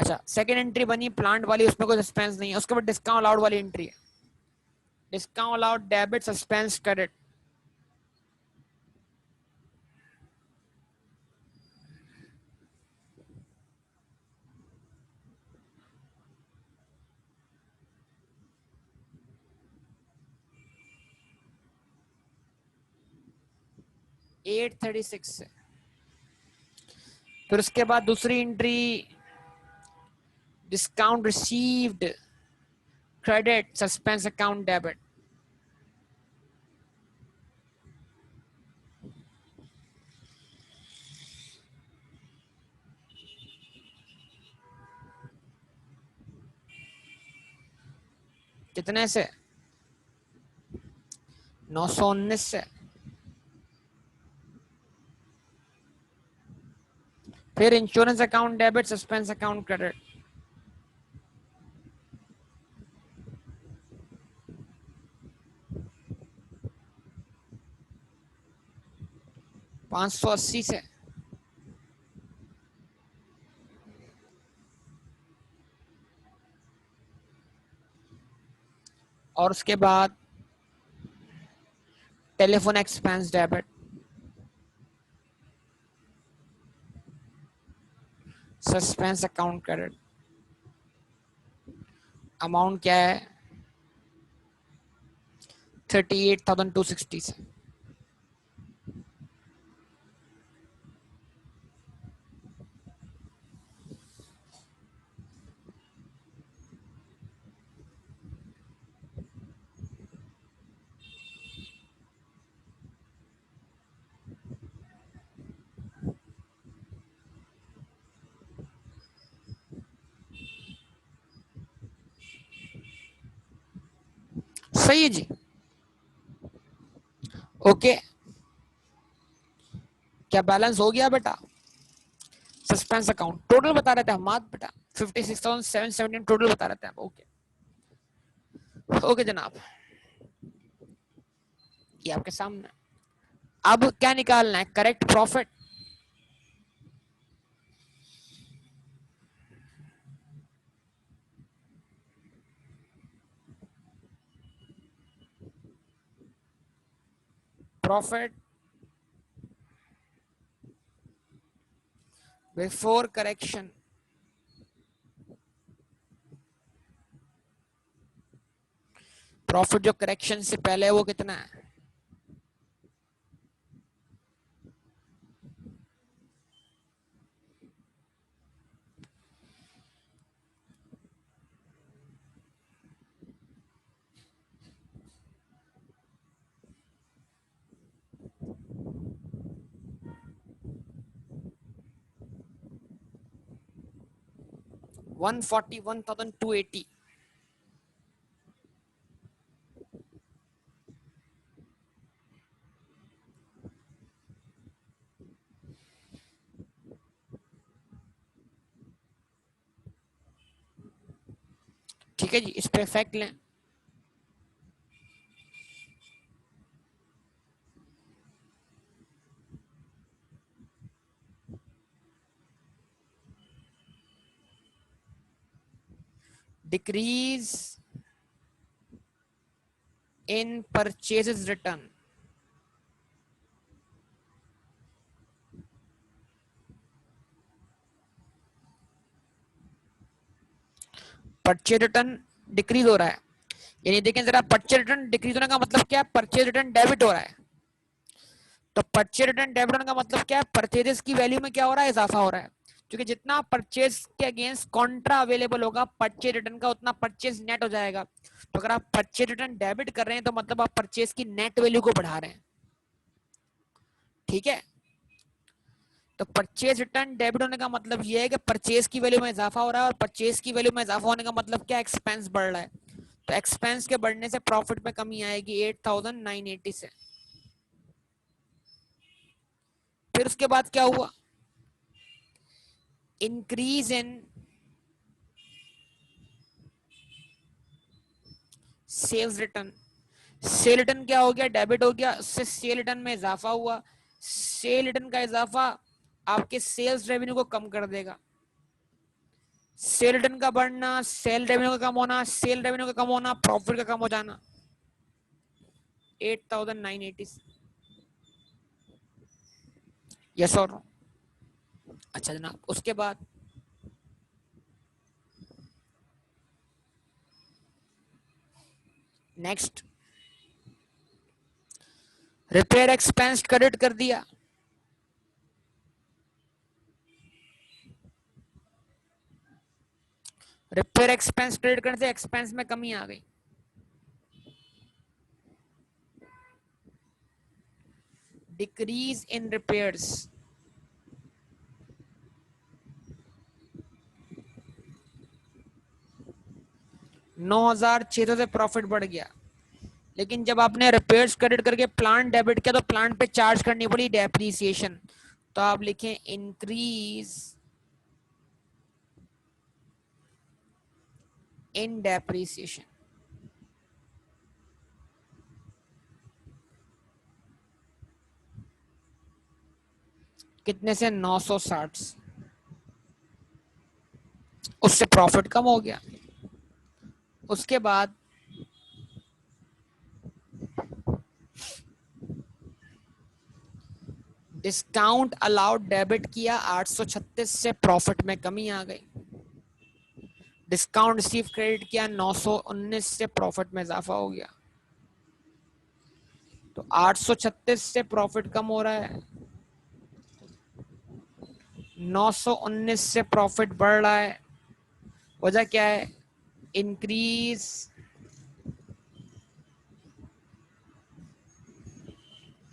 अच्छा, सेकंड एंट्री बनी प्लांट वाली, उसमें कोई सस्पेंस नहीं है। उसके बाद डिस्काउंट अलाउड वाली एंट्री है, discount allowed debit suspense credit. At 36 से। फिर उसके बाद दूसरी entry discount received credit suspense account debit. कितने से? 919 से। फिर insurance account debit suspense account credit. 580 से। और उसके बाद telephone expense debit suspense account credit. Amount क्या है? 38,260 से। सही है जी। ओके, क्या बैलेंस हो गया बेटा? सस्पेंस अकाउंट टोटल बता रहे थे हम बेटा, 56,717 टोटल बता रहे थे हम। ओके ओके जनाब। ये आपके सामने। अब क्या निकालना है? Correct profit. Profit before correction. Profit जो करेक्शन से पहले है वो कितना है? $141,280। ठीक है जी, इस पे इफेक्ट लें। Decrease in purchases return. Purchase return decrease हो रहा है, यानी देखें जरा, परचेज रिटर्न डिक्रीज होने का मतलब क्या है? परचेज रिटर्न डेबिट हो रहा है। तो परचेज रिटर्न डेबिट होने का मतलब क्या है? परचेजेस की वैल्यू में क्या हो रहा है? इजाफा हो रहा है। क्योंकि जितना परचेज के अगेंस्ट कॉन्ट्रा अवेलेबल होगा परचेज रिटर्न का, उतना परचेज नेट हो जाएगा। तो अगर आप परचेज रिटर्न डेबिट कर रहे हैं तो मतलब आप परचेज की नेट वैल्यू को बढ़ा रहे हैं। ठीक है, तो परचेज रिटर्न डेबिट होने का मतलब यह है कि परचेज की वैल्यू में इजाफा हो रहा है, और परचेज की वैल्यू में इजाफा होने का मतलब क्या? एक्सपेंस बढ़ रहा है। तो एक्सपेंस के बढ़ने से प्रॉफिट में कमी आएगी 8,980 से। फिर उसके बाद क्या हुआ? Increase in sales return. Sale return क्या हो गया? डेबिट हो गया, उससे सेल रिटर्न में इजाफा हुआ। सेल रिटर्न का इजाफा आपके सेल्स रेवेन्यू को कम कर देगा। सेल रिटर्न का बढ़ना, सेल रेवेन्यू का कम होना, सेल रेवेन्यू का कम होना, प्रॉफिट का कम हो जाना। 8,980। यस और नो? अच्छा जनाब, उसके बाद नेक्स्ट, रिपेयर एक्सपेंस क्रेडिट कर दिया। रिपेयर एक्सपेंस क्रेडिट करने से एक्सपेंस में कमी आ गई। Decrease in repairs. 9,600 से प्रॉफिट बढ़ गया। लेकिन जब आपने रिपेयर्स क्रेडिट करके प्लांट डेबिट किया तो प्लांट पे चार्ज करनी पड़ी डेप्रीसिएशन। तो आप लिखें इंक्रीज इन डेप्रीसिएशन। कितने से? 960 से। उससे प्रॉफिट कम हो गया। उसके बाद डिस्काउंट अलाउड डेबिट किया 836 से, प्रॉफिट में कमी आ गई। डिस्काउंट रिसीव क्रेडिट किया 919 से, प्रॉफिट में इजाफा हो गया। तो 836 से प्रॉफिट कम हो रहा है, 919 से प्रॉफिट बढ़ रहा है। वजह क्या है? Increase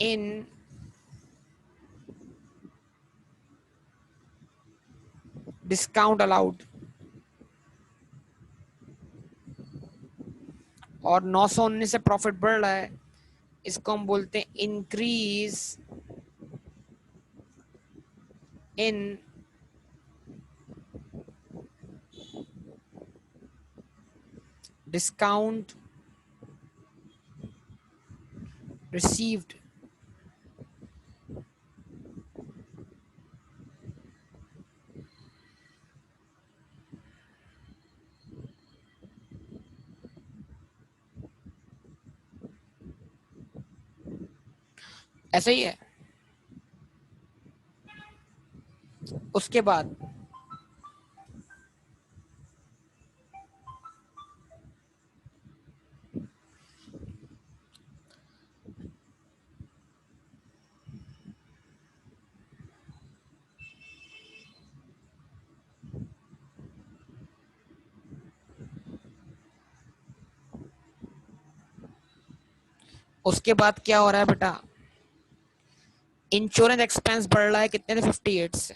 in discount allowed. और 919 से प्रॉफिट बढ़ रहा है, इसको हम बोलते हैं इंक्रीज इन डिस्काउंट received ऐसा ही है। उसके बाद क्या हो रहा है बेटा, इंश्योरेंस एक्सपेंस बढ़ रहा है कितने से 58 से,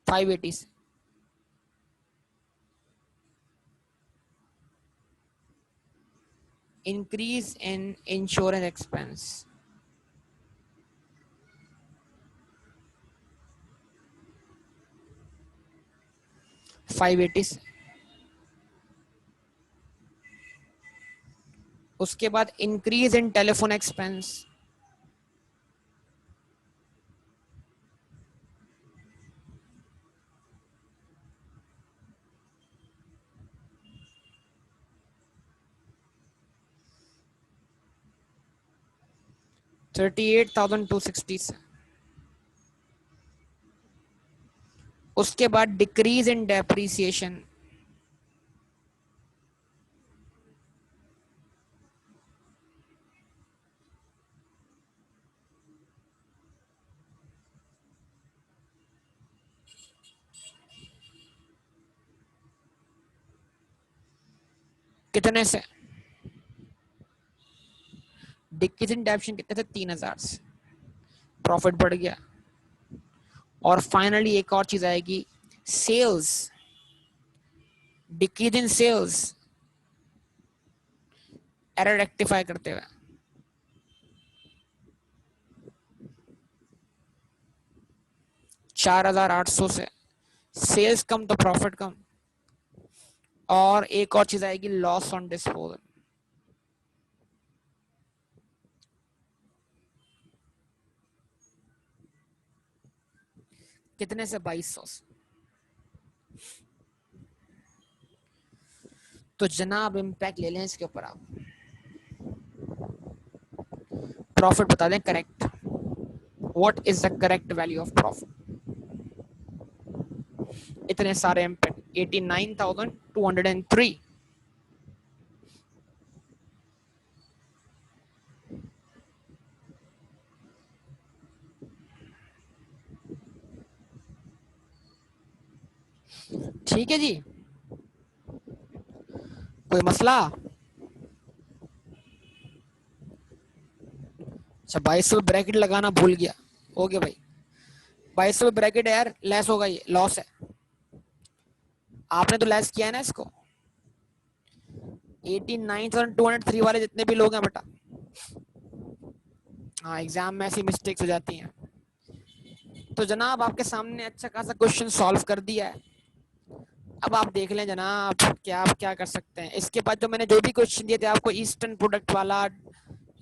580 से। इंक्रीज इन इंश्योरेंस एक्सपेंस 580 से। उसके बाद इंक्रीज इन टेलीफोन एक्सपेंस 38,260 से। उसके बाद डिक्रीज इन डेप्रीसिएशन 3,000 से, प्रॉफिट बढ़ गया। और फाइनली एक और चीज आएगी, sales, decrease in sales, error rectify करते हुए 4,800 से। सेल्स कम तो प्रॉफिट कम। और एक और चीज आएगी, लॉस ऑन डिस्पोजल, कितने से 2,200 से। तो जनाब इम्पैक्ट ले लें इसके ऊपर, आप प्रॉफिट बता दें correct, what is the correct value of profit. इतने सारे इम्पैक्ट 89,203। ठीक है जी, कोई मसला? अच्छा, 2,200 ब्रैकेट लगाना भूल गया। ओके भाई, 2,200 ब्रैकेट है यार, लेस होगा, ये लॉस है। आपने तो लेस किया है ना इसको। 89,203 वाले जितने भी लोग हैं बेटा, हाँ एग्जाम में ऐसी मिस्टेक्स हो जाती हैं। तो जनाब आपके सामने अच्छा खासा क्वेश्चन सॉल्व कर दिया है। अब आप देख लें जनाब, क्या आप क्या कर सकते हैं। इसके बाद जो मैंने जो भी क्वेश्चन दिए थे आपको, ईस्टर्न प्रोडक्ट वाला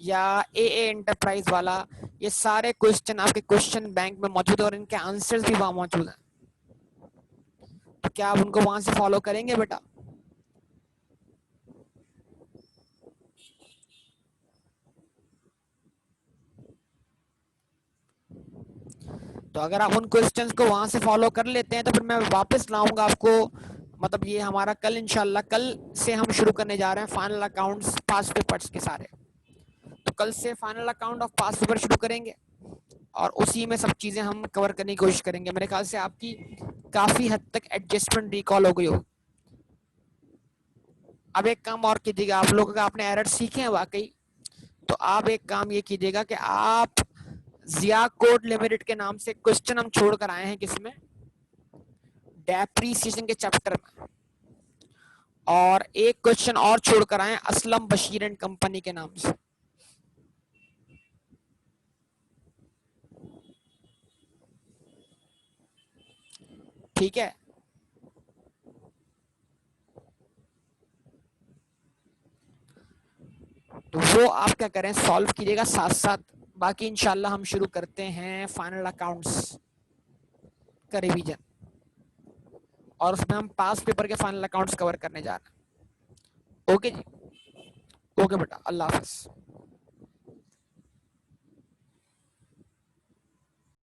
या ए एंटरप्राइज वाला, ये सारे क्वेश्चन आपके क्वेश्चन बैंक में मौजूद है और इनके आंसर्स भी वहां मौजूद हैं। तो क्या आप उनको वहां से फॉलो करेंगे बेटा? तो अगर आप उन क्वेश्चंस को वहां से फॉलो कर लेते हैं तो फिर मैं वापस लाऊंगा आपको, मतलब ये हमारा कल इंशाल्लाह, कल से हम शुरू करने जा रहे हैं फाइनल अकाउंट्स पास्ट पेपर्स के सारे। तो कल से final account of past paper शुरू करेंगे और उसी में सब चीजें हम कवर करने की कोशिश करेंगे। मेरे ख्याल से आपकी काफी हद तक एडजस्टमेंट रिकॉल हो गई हो। अब एक काम और कीजिएगा, आप लोगों का आपने एरर सीखे हैं वाकई, तो आप एक काम ये कीजिएगा कि आप जिया कोड लिमिटेड के नाम से क्वेश्चन हम छोड़ कर आए हैं, किसमें, डेप्रीसिएशन के चैप्टर में, और एक क्वेश्चन और छोड़ कर आए असलम बशीर एंड कंपनी के नाम से। ठीक है, तो वो आप क्या करें, सॉल्व कीजिएगा साथ साथ। बाकी इंशाल्लाह हम शुरू करते हैं फाइनल अकाउंट्स का रिवीजन, और उसमें हम पास पेपर के फाइनल अकाउंट्स कवर करने जा रहे हैं। ओके जी, ओके बेटा, अल्लाह हाफिज।